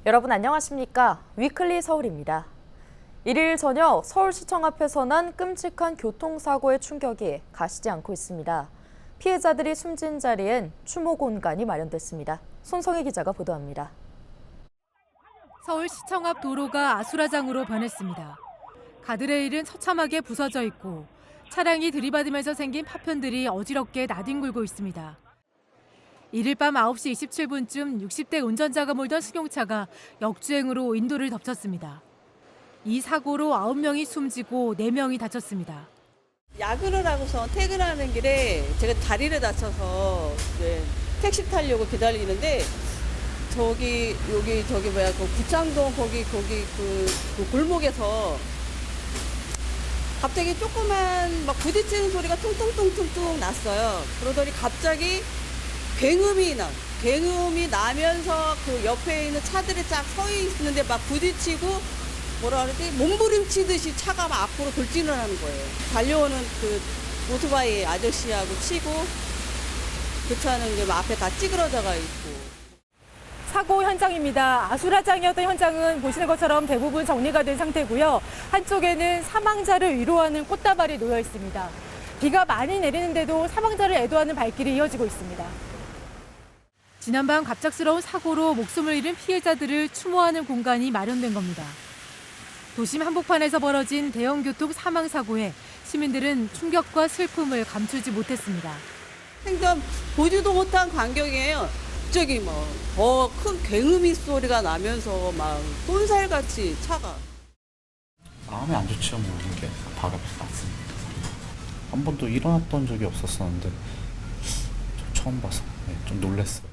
여러분 안녕하십니까? 위클리 서울입니다. 1일 저녁 서울시청 앞에서 난 끔찍한 교통사고의 충격이 가시지 않고 있습니다. 피해자들이 숨진 자리엔 추모 공간이 마련됐습니다. 손성희 기자가 보도합니다. 서울시청 앞 도로가 아수라장으로 변했습니다. 가드레일은 처참하게 부서져 있고 차량이 들이받으면서 생긴 파편들이 어지럽게 나뒹굴고 있습니다. 이를 밤 9시 27분쯤 60대 운전자가 몰던 승용차가 역주행으로 인도를 덮쳤습니다. 이 사고로 9명이 숨지고 4명이 다쳤습니다. 야근을 하고서 퇴근하는 길에 제가 다리를 다쳐서 택시 타려고 기다리는데 그 부창동 거기 그 골목에서 갑자기 조그만 막 부딪히는 소리가 퉁퉁퉁퉁퉁 났어요. 그러더니 갑자기 굉음이 나면서 그 옆에 있는 차들이 쫙 서 있는데 막 부딪히고 뭐라 그러지? 몸부림치듯이 차가 막 앞으로 돌진을 하는 거예요. 달려오는 그 오토바이 아저씨하고 치고 그 차는 이제 앞에 다 찌그러져가 있고. 사고 현장입니다. 아수라장이었던 현장은 보시는 것처럼 대부분 정리가 된 상태고요. 한쪽에는 사망자를 위로하는 꽃다발이 놓여 있습니다. 비가 많이 내리는데도 사망자를 애도하는 발길이 이어지고 있습니다. 지난밤 갑작스러운 사고로 목숨을 잃은 피해자들을 추모하는 공간이 마련된 겁니다. 도심 한복판에서 벌어진 대형 교통 사망 사고에 시민들은 충격과 슬픔을 감추지 못했습니다. 생전 보지도 못한 광경이에요. 갑자기 더 큰 굉음이 소리가 나면서 막 쏜살같이 차가. 마음이 안 좋죠. 이게 바가 났습니다. 한 번도 일어났던 적이 없었었는데 처음 봐서 좀 놀랐어요.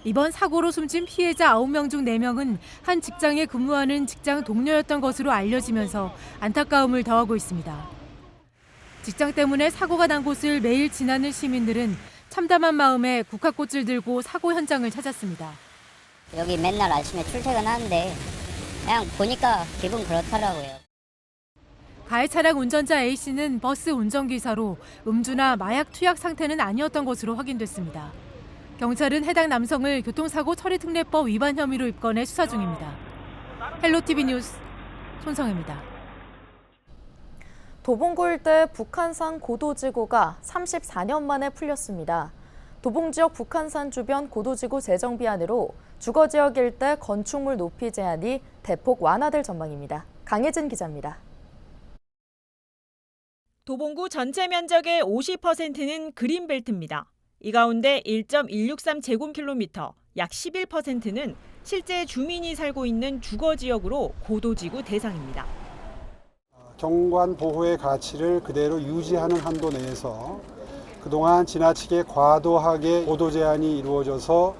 이번 사고로 숨진 피해자 9명 중 4명은 한 직장에 근무하는 직장 동료였던 것으로 알려지면서 안타까움을 더하고 있습니다. 직장 때문에 사고가 난 곳을 매일 지나는 시민들은 참담한 마음에 국화꽃을 들고 사고 현장을 찾았습니다. 여기 맨날 아침에 출퇴근하는데 그냥 보니까 기분 그렇더라고요. 가해 차량 운전자 A씨는 버스 운전기사로 음주나 마약 투약 상태는 아니었던 것으로 확인됐습니다. 경찰은 해당 남성을 교통사고 처리특례법 위반 혐의로 입건해 수사 중입니다. 헬로티비 뉴스 손성혜입니다. 도봉구 일대 북한산 고도지구가 34년 만에 풀렸습니다. 도봉 지역 북한산 주변 고도지구 재정비안으로 주거지역 일대 건축물 높이 제한이 대폭 완화될 전망입니다. 강혜진 기자입니다. 도봉구 전체 면적의 50%는 그린벨트입니다. 이 가운데 1.163제곱킬로미터, 약 11%는 실제 주민이 살고 있는 주거지역으로 고도지구 대상입니다. 경관 보호의 가치를 그대로 유지하는 한도 내에서 그동안 지나치게 과도하게 고도 제한이 이루어져서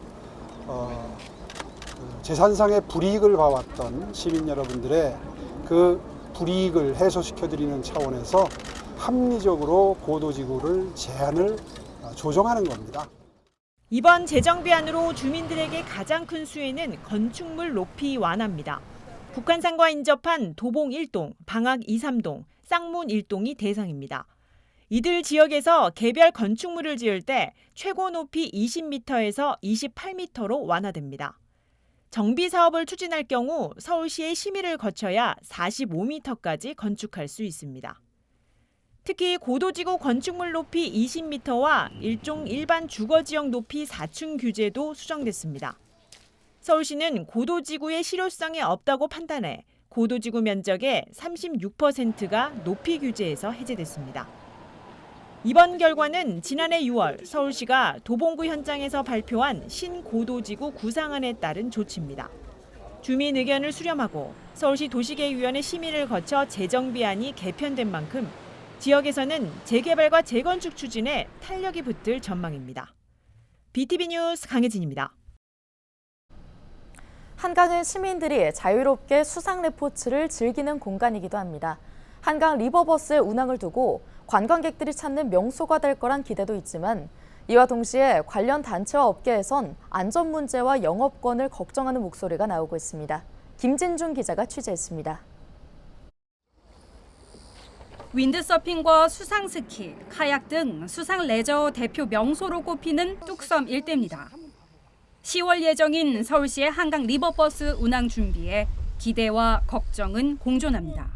재산상의 불이익을 봐왔던 시민 여러분들의 그 불이익을 해소시켜드리는 차원에서 합리적으로 고도지구를 제한을 조정하는 겁니다. 이번 재정비안으로 주민들에게 가장 큰 수혜는 건축물 높이 완화입니다. 북한산과 인접한 도봉 1동, 방학 2, 3동, 쌍문 1동이 대상입니다. 이들 지역에서 개별 건축물을 지을 때 최고 높이 20m에서 28m로 완화됩니다. 정비 사업을 추진할 경우 서울시의 심의를 거쳐야 45m까지 건축할 수 있습니다. 특히 고도지구 건축물 높이 20m와 일종 일반 주거지역 높이 4층 규제도 수정됐습니다. 서울시는 고도지구의 실효성이 없다고 판단해 고도지구 면적의 36%가 높이 규제에서 해제됐습니다. 이번 결과는 지난해 6월 서울시가 도봉구 현장에서 발표한 신고도지구 구상안에 따른 조치입니다. 주민 의견을 수렴하고 서울시 도시계획위원회 심의를 거쳐 재정비안이 개편된 만큼 지역에서는 재개발과 재건축 추진에 탄력이 붙을 전망입니다. BTV 뉴스 강혜진입니다. 한강은 시민들이 자유롭게 수상 레포츠를 즐기는 공간이기도 합니다. 한강 리버버스의 운항을 두고 관광객들이 찾는 명소가 될 거란 기대도 있지만 이와 동시에 관련 단체와 업계에선 안전 문제와 영업권을 걱정하는 목소리가 나오고 있습니다. 김진중 기자가 취재했습니다. 윈드서핑과 수상스키, 카약 등 수상 레저 대표 명소로 꼽히는 뚝섬 일대입니다. 10월 예정인 서울시의 한강 리버버스 운항 준비에 기대와 걱정은 공존합니다.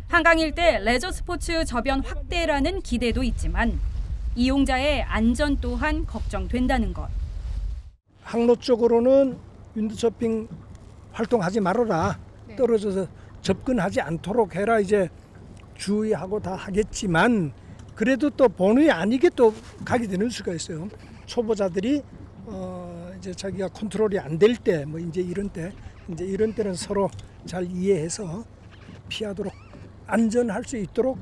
한강 일대 레저 스포츠 저변 확대라는 기대도 있지만 이용자의 안전 또한 걱정된다는 것. 항로 쪽으로는 윈드서핑 활동하지 말아라. 떨어져서 접근하지 않도록 해라. 이제 주의하고 다 하겠지만 그래도 또 본의 아니게 또 가게 되는 수가 있어요. 초보자들이 이제 자기가 컨트롤이 안 될 때 뭐 이제 이런 때는 서로 잘 이해해서 피하도록 안전할 수 있도록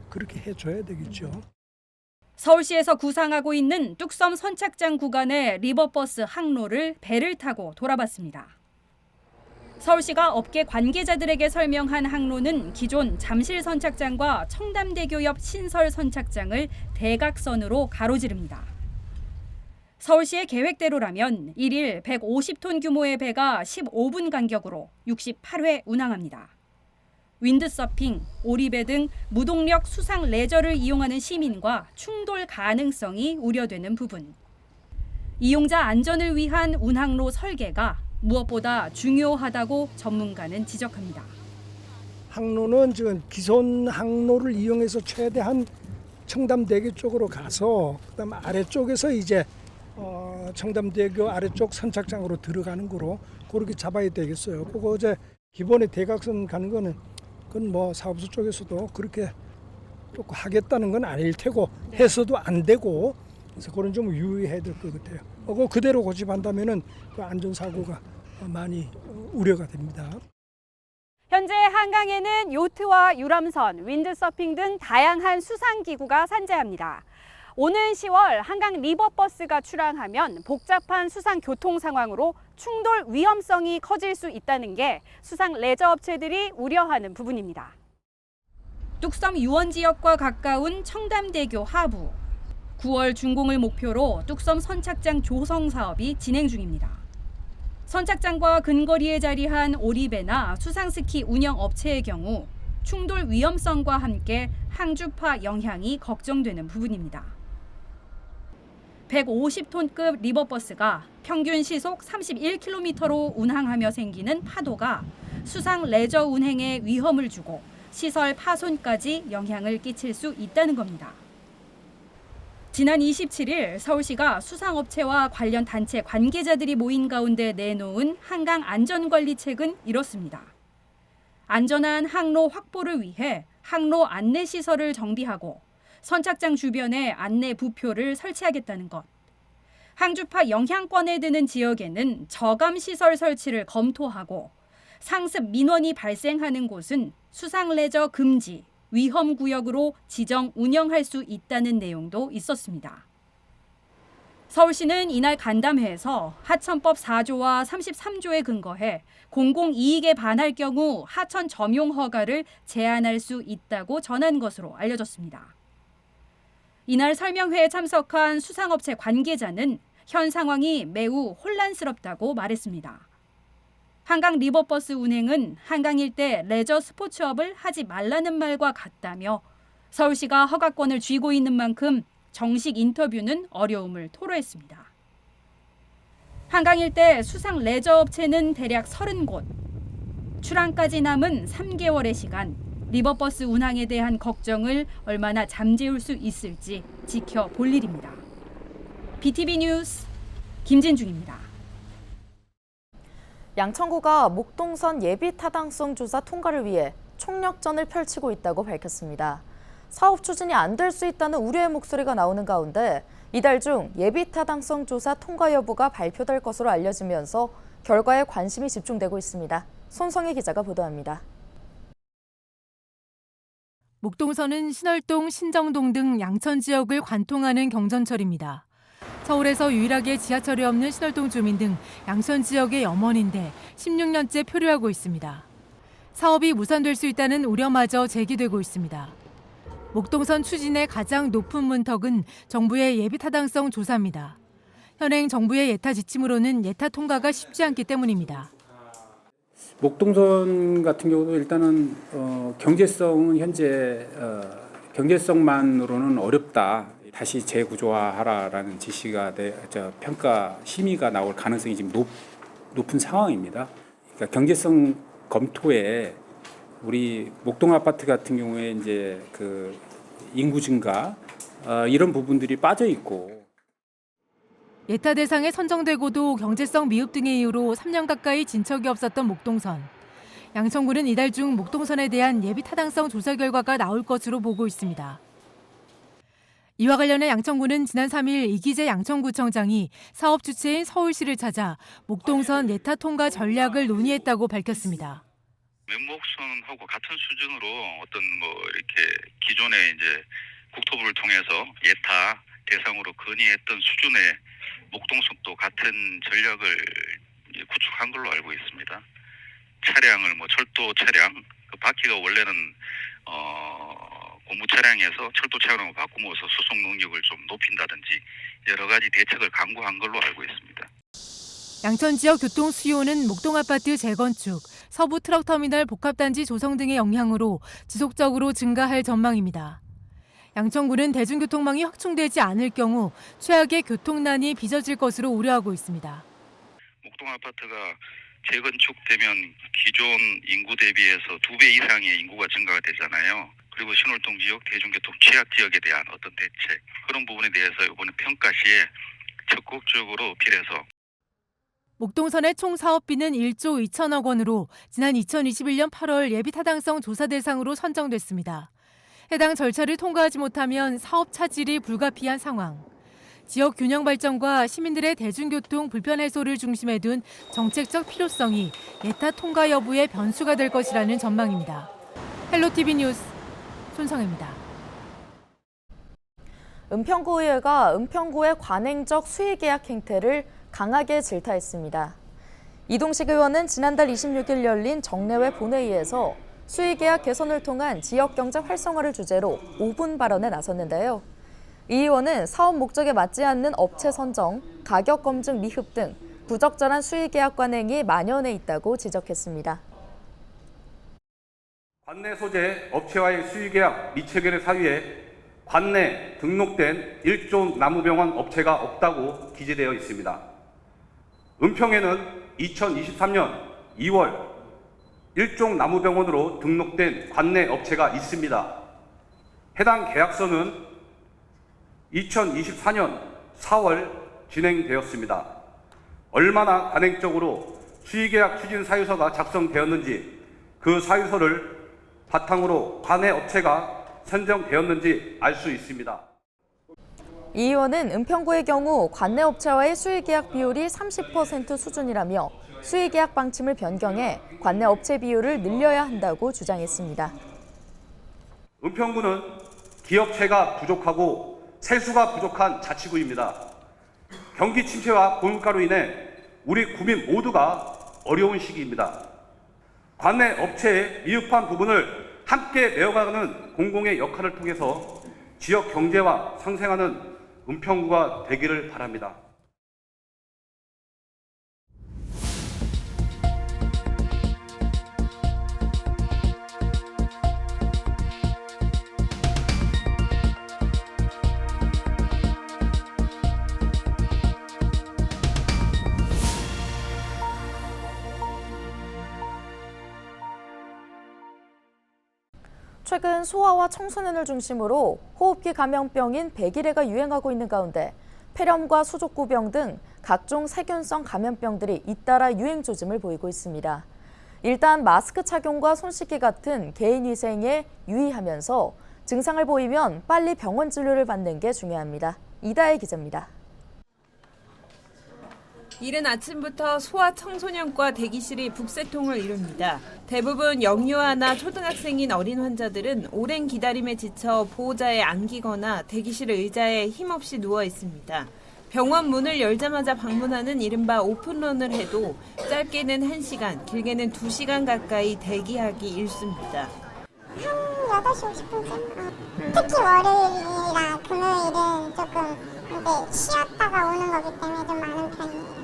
그렇게 해줘야 되겠죠. 서울시에서 구상하고 있는 뚝섬 선착장 구간의 리버버스 항로를 배를 타고 돌아봤습니다. 서울시가 업계 관계자들에게 설명한 항로는 기존 잠실 선착장과 청담대교 옆 신설 선착장을 대각선으로 가로지릅니다. 서울시의 계획대로라면 1일 150톤 규모의 배가 15분 간격으로 68회 운항합니다. 윈드서핑, 오리배 등 무동력 수상 레저를 이용하는 시민과 충돌 가능성이 우려되는 부분. 이용자 안전을 위한 운항로 설계가 무엇보다 중요하다고 전문가는 지적합니다. 항로는 지금 기존 항로를 이용해서 최대한 청담대교 쪽으로 가서 그다음 아래쪽에서 이제 청담대교 아래쪽 선착장으로 들어가는 거로 그렇게 잡아야 되겠어요. 그거 이제 기본에 대각선 가는 거는 그건 뭐 사업소 쪽에서도 그렇게 또 하겠다는 건 아닐 테고 해서도 안 되고 그래서 그런 좀 유의해야 될 것 같아요. 그거 그대로 고집한다면은 그 안전사고가 많이 우려가 됩니다. 현재 한강에는 요트와 유람선, 윈드서핑 등 다양한 수상기구가 산재합니다. 오는 10월 한강 리버버스가 출항하면 복잡한 수상 교통 상황으로 충돌 위험성이 커질 수 있다는 게 수상 레저 업체들이 우려하는 부분입니다. 뚝섬 유원 지역과 가까운 청담대교 하부. 9월 준공을 목표로 뚝섬 선착장 조성 사업이 진행 중입니다. 선착장과 근거리에 자리한 오리배나 수상스키 운영 업체의 경우 충돌 위험성과 함께 항주파 영향이 걱정되는 부분입니다. 150톤급 리버버스가 평균 시속 31km로 운항하며 생기는 파도가 수상 레저 운행에 위험을 주고 시설 파손까지 영향을 끼칠 수 있다는 겁니다. 지난 27일 서울시가 수상업체와 관련 단체 관계자들이 모인 가운데 내놓은 한강 안전관리책은 이렇습니다. 안전한 항로 확보를 위해 항로 안내 시설을 정비하고 선착장 주변에 안내 부표를 설치하겠다는 것. 항주파 영향권에 드는 지역에는 저감 시설 설치를 검토하고 상습 민원이 발생하는 곳은 수상 레저 금지, 위험 구역으로 지정 운영할 수 있다는 내용도 있었습니다. 서울시는 이날 간담회에서 하천법 4조와 33조에 근거해 공공이익에 반할 경우 하천 점용 허가를 제한할 수 있다고 전한 것으로 알려졌습니다. 이날 설명회에 참석한 수상업체 관계자는 현 상황이 매우 혼란스럽다고 말했습니다. 한강 리버버스 운행은 한강 일대 레저 스포츠업을 하지 말라는 말과 같다며 서울시가 허가권을 쥐고 있는 만큼 정식 인터뷰는 어려움을 토로했습니다. 한강 일대 수상 레저 업체는 대략 30곳. 출항까지 남은 3개월의 시간, 리버버스 운항에 대한 걱정을 얼마나 잠재울 수 있을지 지켜볼 일입니다. BTV 뉴스 김진중입니다. 양천구가 목동선 예비 타당성 조사 통과를 위해 총력전을 펼치고 있다고 밝혔습니다. 사업 추진이 안 될 수 있다는 우려의 목소리가 나오는 가운데 이달 중 예비 타당성 조사 통과 여부가 발표될 것으로 알려지면서 결과에 관심이 집중되고 있습니다. 손성희 기자가 보도합니다. 목동선은 신월동, 신정동 등 양천 지역을 관통하는 경전철입니다. 서울에서 유일하게 지하철이 없는 신월동 주민 등 양천 지역의 염원인데 16년째 표류하고 있습니다. 사업이 무산될 수 있다는 우려마저 제기되고 있습니다. 목동선 추진의 가장 높은 문턱은 정부의 예비 타당성 조사입니다. 현행 정부의 예타 지침으로는 예타 통과가 쉽지 않기 때문입니다. 목동선 같은 경우도 일단은 경제성은 현재 경제성만으로는 어렵다. 다시 재구조화하라라는 지시가 평가 심의가 나올 가능성이 지금 높은 상황입니다. 그러니까 경제성 검토에 우리 목동 아파트 같은 경우에 이제 그 인구 증가 이런 부분들이 빠져 있고. 예타 대상에 선정되고도 경제성 미흡 등의 이유로 3년 가까이 진척이 없었던 목동선. 양천구는 이달 중 목동선에 대한 예비 타당성 조사 결과가 나올 것으로 보고 있습니다. 이와 관련해 양천구는 지난 3일 이기재 양천구청장이 사업 주체인 서울시를 찾아 목동선 예타 통과 전략을 논의했다고 밝혔습니다. 면목선하고 같은 수준으로 어떤 이렇게 기존에 이제 국토부를 통해서 예타 대상으로 건의했던 수준의 목동선도 같은 전략을 구축한 걸로 알고 있습니다. 차량을 철도 차량, 그 바퀴가 원래는 고무 차량에서 철도 차량으로 바꾸면서 수송 능력을 좀 높인다든지 여러 가지 대책을 강구한 걸로 알고 있습니다. 양천 지역 교통 수요는 목동 아파트 재건축, 서부 트럭터미널 복합단지 조성 등의 영향으로 지속적으로 증가할 전망입니다. 양천구는 대중교통망이 확충되지 않을 경우 최악의 교통난이 빚어질 것으로 우려하고 있습니다. 목동 아파트가 재건축되면 기존 인구 대비해서 2배 이상의 인구가 증가가 되잖아요. 그리고 신월동 지역 대중교통 취약 지역에 대한 어떤 대책, 그런 부분에 대해서 이번에 평가 시에 적극적으로 필요해서 목동선의 총 사업비는 1조 2천억 원으로 지난 2021년 8월 예비 타당성 조사 대상으로 선정됐습니다. 해당 절차를 통과하지 못하면 사업 차질이 불가피한 상황. 지역 균형 발전과 시민들의 대중교통 불편 해소를 중심에 둔 정책적 필요성이 예타 통과 여부의 변수가 될 것이라는 전망입니다. 헬로티비 뉴스 손성혜입니다. 은평구의회가 은평구의 관행적 수의계약 행태를 강하게 질타했습니다. 이동식 의원은 지난달 26일 열린 정례회 본회의에서 수의계약 개선을 통한 지역경제 활성화를 주제로 5분 발언에 나섰는데요. 이 의원은 사업 목적에 맞지 않는 업체 선정, 가격 검증 미흡 등 부적절한 수의계약 관행이 만연해 있다고 지적했습니다. 관내 소재 업체와의 수의계약 미체결의 사유에 관내 등록된 일종 나무병원 업체가 없다고 기재되어 있습니다. 은평에는 2023년 2월 일종 나무병원으로 등록된 관내 업체가 있습니다. 해당 계약서는 2024년 4월 진행되었습니다. 얼마나 관행적으로 수의계약 추진 사유서가 작성되었는지, 그 사유서를 바탕으로 관내 업체가 선정되었는지 알 수 있습니다. 이 의원은 은평구의 경우 관내 업체와의 수의계약 비율이 30% 수준이라며 수의계약 방침을 변경해 관내 업체 비율을 늘려야 한다고 주장했습니다. 은평구는 기업체가 부족하고 세수가 부족한 자치구입니다. 경기 침체와 고물가로 인해 우리 구민 모두가 어려운 시기입니다. 관내 업체의 미흡한 부분을 함께 메워가는 공공의 역할을 통해서 지역 경제와 상생하는 은평구가 되기를 바랍니다. 최근 소아와 청소년을 중심으로 호흡기 감염병인 백일해가 유행하고 있는 가운데 폐렴과 수족구병 등 각종 세균성 감염병들이 잇따라 유행 조짐을 보이고 있습니다. 일단 마스크 착용과 손 씻기 같은 개인 위생에 유의하면서 증상을 보이면 빨리 병원 진료를 받는 게 중요합니다. 이다혜 기자입니다. 이른 아침부터 소아 청소년과 대기실이 북새통을 이룹니다. 대부분 영유아나 초등학생인 어린 환자들은 오랜 기다림에 지쳐 보호자에 안기거나 대기실 의자에 힘없이 누워 있습니다. 병원 문을 열자마자 방문하는 이른바 오픈런을 해도 짧게는 1시간, 길게는 2시간 가까이 대기하기 일쑤입니다. 한 8시 50분쯤. 특히 월요일이나 금요일은 조금 쉬었다가 오는 거기 때문에 좀 많은 편이에요.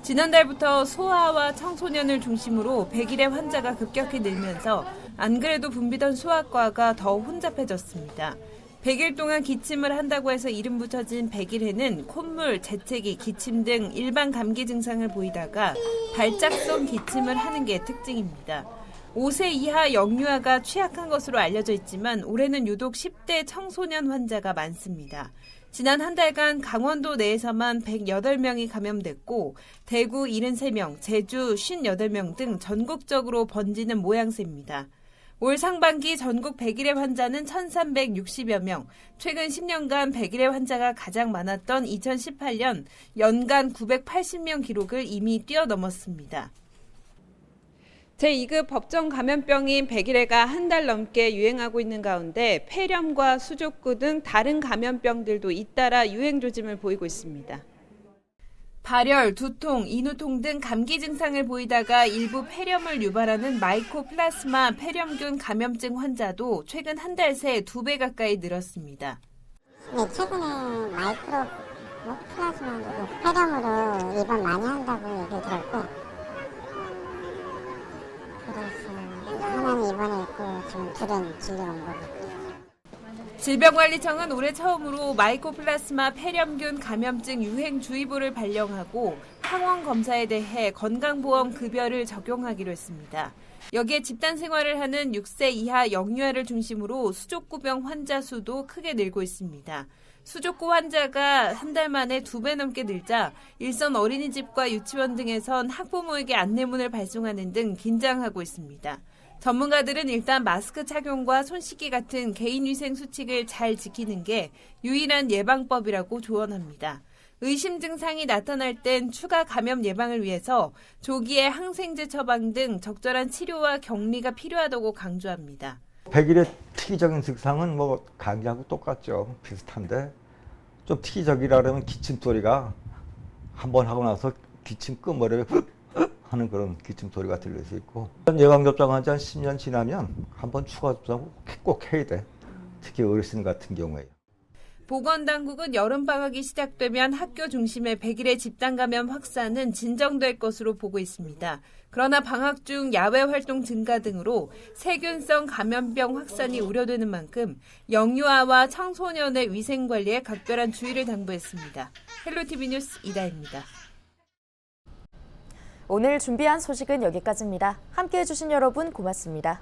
지난달부터 소아와 청소년을 중심으로 백일해 환자가 급격히 늘면서 안 그래도 붐비던 소아과가 더 혼잡해졌습니다. 100일 동안 기침을 한다고 해서 이름 붙여진 백일해는 콧물, 재채기, 기침 등 일반 감기 증상을 보이다가 발작성 기침을 하는 게 특징입니다. 5세 이하 영유아가 취약한 것으로 알려져 있지만 올해는 유독 10대 청소년 환자가 많습니다. 지난 한 달간 강원도 내에서만 108명이 감염됐고 대구 73명, 제주 58명 등 전국적으로 번지는 모양새입니다. 올 상반기 전국 백일해 환자는 1,360여 명, 최근 10년간 백일해 환자가 가장 많았던 2018년 연간 980명 기록을 이미 뛰어넘었습니다. 제2급 법정 감염병인 백일해가 한 달 넘게 유행하고 있는 가운데 폐렴과 수족구 등 다른 감염병들도 잇따라 유행 조짐을 보이고 있습니다. 발열, 두통, 인후통 등 감기 증상을 보이다가 일부 폐렴을 유발하는 마이코플라스마 폐렴균 감염증 환자도 최근 한 달 새 2배 가까이 늘었습니다. 네, 최근에 마이크로플라스마 폐렴으로 입원 많이 한다고 얘기 들었고, 그래서 하나는 입원해 있고 지금 둘은 진료 온 거고. 질병관리청은 올해 처음으로 마이코플라스마 폐렴균 감염증 유행주의보를 발령하고 항원 검사에 대해 건강보험 급여를 적용하기로 했습니다. 여기에 집단 생활을 하는 6세 이하 영유아를 중심으로 수족구병 환자 수도 크게 늘고 있습니다. 수족구 환자가 한 달 만에 2배 넘게 늘자 일선 어린이집과 유치원 등에선 학부모에게 안내문을 발송하는 등 긴장하고 있습니다. 전문가들은 일단 마스크 착용과 손 씻기 같은 개인위생 수칙을 잘 지키는 게 유일한 예방법이라고 조언합니다. 의심 증상이 나타날 땐 추가 감염 예방을 위해서 조기에 항생제 처방 등 적절한 치료와 격리가 필요하다고 강조합니다. 백일의 특이적인 증상은 뭐 감기하고 똑같죠. 비슷한데 좀 특이적이라 그러면 기침 소리가 한 번 하고 나서 기침 끝머리에 하는 그런 기침 소리가 들릴 수 있고, 예방 접종 한 10년 지나면 한 번 추가 접종 꼭 해야 돼. 특히 어르신 같은 경우에. 보건당국은 여름방학이 시작되면 학교 중심의 백일해 집단 감염 확산은 진정될 것으로 보고 있습니다. 그러나 방학 중 야외 활동 증가 등으로 세균성 감염병 확산이 우려되는 만큼 영유아와 청소년의 위생관리에 각별한 주의를 당부했습니다. 헬로티비 뉴스 이다혜입니다. 오늘 준비한 소식은 여기까지입니다. 함께해 주신 여러분 고맙습니다.